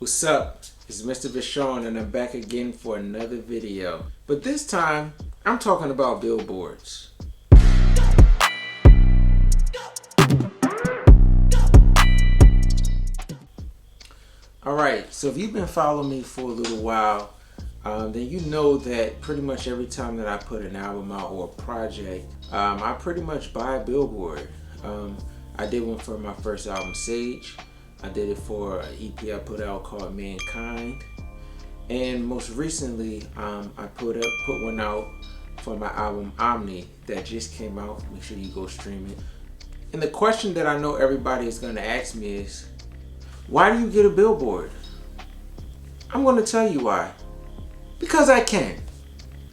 What's up? It's Mr. Vashon and I'm back again for another video. But this time, I'm talking about billboards. Alright, so if you've been following me for a little while, then you know that pretty much every time that I put an album out or a project, I pretty much buy a billboard. I did one for my first album, Sage. I did it for an EP I put out called Mankind. And most recently, I put one out for my album Omni that just came out. Make sure you go stream it. And the question that I know everybody is going to ask me is, why do you get a billboard? I'm going to tell you why. Because I can.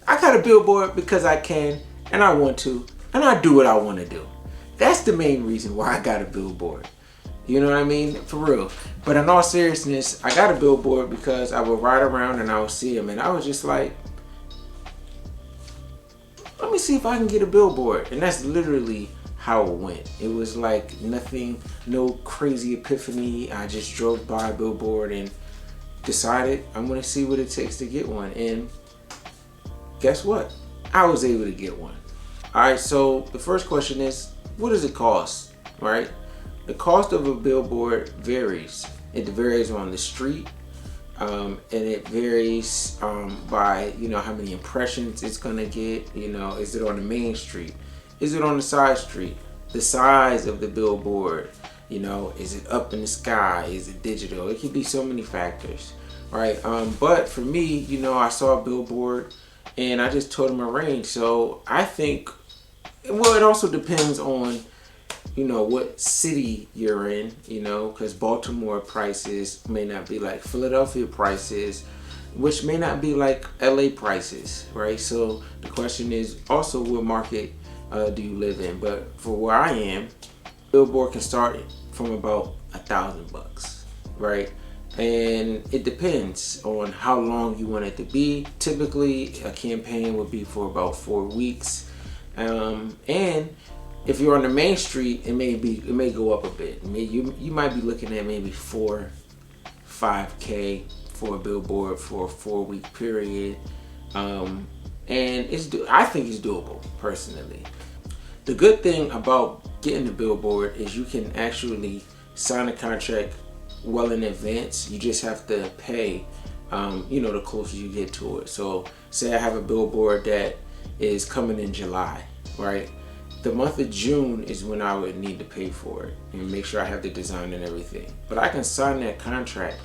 I got a billboard because I can, and I want to, and I do what I want to do. That's the main reason why I got a billboard. You know what I mean? For real. But in all seriousness, I got a billboard because I would ride around and I would see them. And I was just like, let me see if I can get a billboard. And that's literally how it went. It was like nothing, no crazy epiphany. I just drove by a billboard and decided I'm going to see what it takes to get one. And guess what? I was able to get one. Alright, so the first question is, what does it cost? Right? The cost of a billboard varies. It varies on the street, and it varies by how many impressions it's gonna get. Is it on the main street? Is it on the side street? The size of the billboard. Is it up in the sky? Is it digital? It could be so many factors, right? But for me, I saw a billboard, and I just told them a range. So I think, well, it also depends on what city you're in, because Baltimore prices may not be like Philadelphia prices, which may not be like LA prices, right? So the question is also, what market do you live in? But for where I am, billboard can start from about $1,000, right? And it depends on how long you want it to be. Typically, a campaign would be for about 4 weeks, and if you're on the main street, it may go up a bit. You might be looking at maybe 4-5K for a billboard for a 4-week period, and I think it's doable personally. The good thing about getting a billboard is you can actually sign a contract well in advance. You just have to pay, the closer you get to it. So say I have a billboard that is coming in July, right? The month of June is when I would need to pay for it and make sure I have the design and everything. But I can sign that contract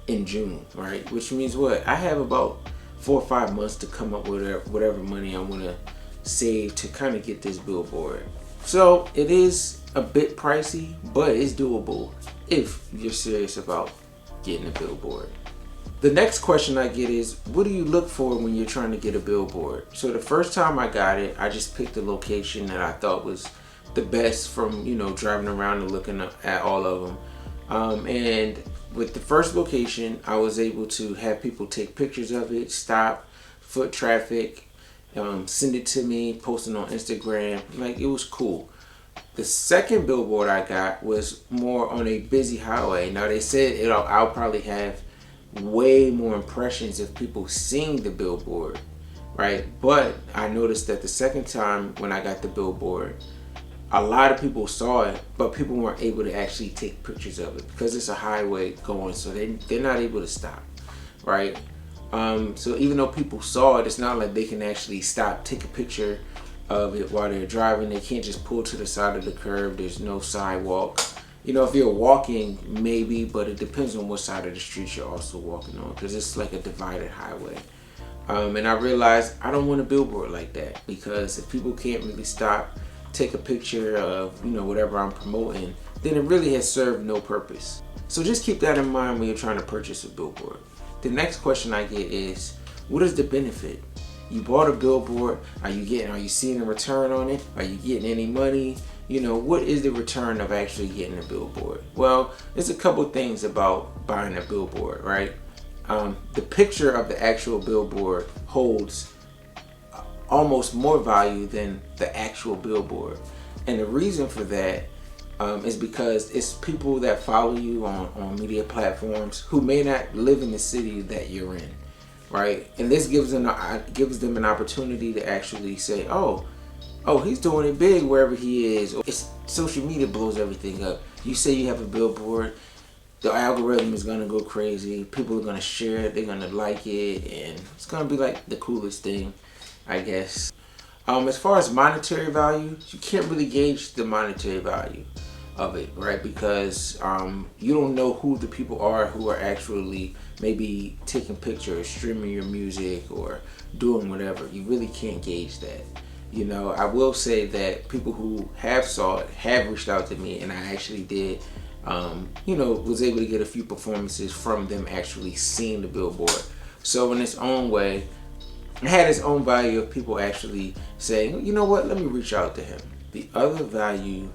in June, right? Which means what? I have about 4 or 5 months to come up with whatever money I want to save to kind of get this billboard. So it is a bit pricey, but it's doable if you're serious about getting a billboard. The next question I get is, what do you look for when you're trying to get a billboard? So the first time I got it, I just picked the location that I thought was the best from, driving around and looking at all of them. And with the first location, I was able to have people take pictures of it, stop, foot traffic, send it to me, post it on Instagram. Like, it was cool. The second billboard I got was more on a busy highway. Now they said I'll probably have way more impressions if people seeing the billboard, right? But I noticed that the second time when I got the billboard, a lot of people saw it, but people weren't able to actually take pictures of it because it's a highway going, so they're not able to stop, right? So even though people saw it, it's not like they can actually stop, take a picture of it while they're driving. They can't just pull to the side of the curb. There's no sidewalk. If you're walking, maybe, but it depends on what side of the street you're also walking on, because it's like a divided highway. And I realized I don't want a billboard like that, because if people can't really stop, take a picture of, whatever I'm promoting, then it really has served no purpose. So just keep that in mind when you're trying to purchase a billboard. The next question I get is, what is the benefit? You bought a billboard, are you seeing a return on it? Are you getting any money? What is the return of actually getting a billboard? Well, there's a couple things about buying a billboard, right? The picture of the actual billboard holds almost more value than the actual billboard. And the reason for that is because it's people that follow you on media platforms who may not live in the city that you're in, right? And this gives them an opportunity to actually say, oh, he's doing it big wherever he is. It's social media blows everything up. You say you have a billboard, the algorithm is gonna go crazy. People are gonna share it, they're gonna like it, and it's gonna be like the coolest thing, I guess. As far as monetary value, you can't really gauge the monetary value of it, right? Because you don't know who the people are who are actually maybe taking pictures, streaming your music, or doing whatever. You really can't gauge that. You know, I will say that people who have saw it have reached out to me, and I actually did, was able to get a few performances from them actually seeing the billboard. So in its own way, it had its own value of people actually saying, you know what, let me reach out to him. The other value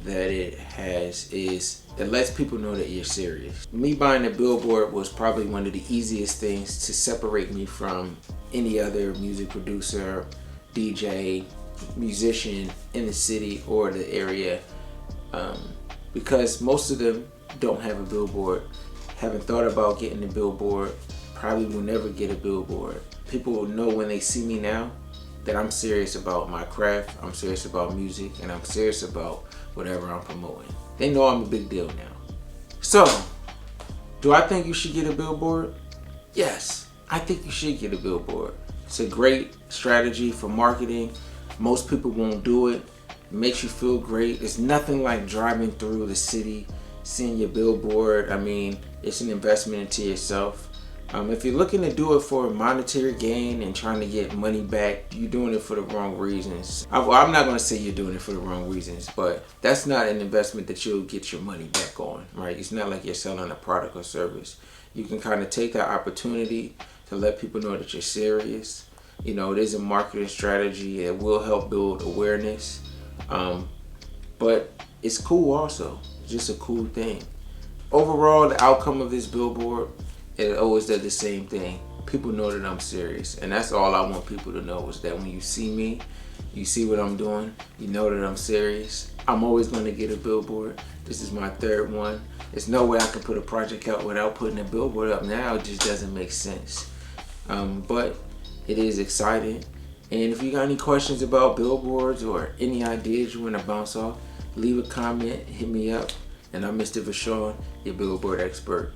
that it has is it lets people know that you're serious. Me buying a billboard was probably one of the easiest things to separate me from any other music producer, DJ, musician in the city or the area, because most of them don't have a billboard, haven't thought about getting a billboard, probably will never get a billboard. People will know when they see me now that I'm serious about my craft, I'm serious about music, and I'm serious about whatever I'm promoting. They know I'm a big deal now. So, do I think you should get a billboard? Yes, I think you should get a billboard. It's a great strategy for marketing. Most people won't do it. It makes you feel great. It's nothing like driving through the city, seeing your billboard. I mean, it's an investment into yourself. If you're looking to do it for monetary gain and trying to get money back, you're doing it for the wrong reasons. I'm not going to say you're doing it for the wrong reasons, but that's not an investment that you'll get your money back on, right? It's not like you're selling a product or service. You can kind of take that opportunity to let people know that you're serious. You know, it is a marketing strategy. It will help build awareness. But it's cool also. It's just a cool thing. Overall, the outcome of this billboard, it always does the same thing. People know that I'm serious. And that's all I want people to know, is that when you see me, you see what I'm doing, you know that I'm serious. I'm always going to get a billboard. This is my third one. There's no way I can put a project out without putting a billboard up now. It just doesn't make sense. But it is exciting. And if you got any questions about billboards or any ideas you want to bounce off, leave a comment, hit me up. And I'm Mr. Vashon, your billboard expert.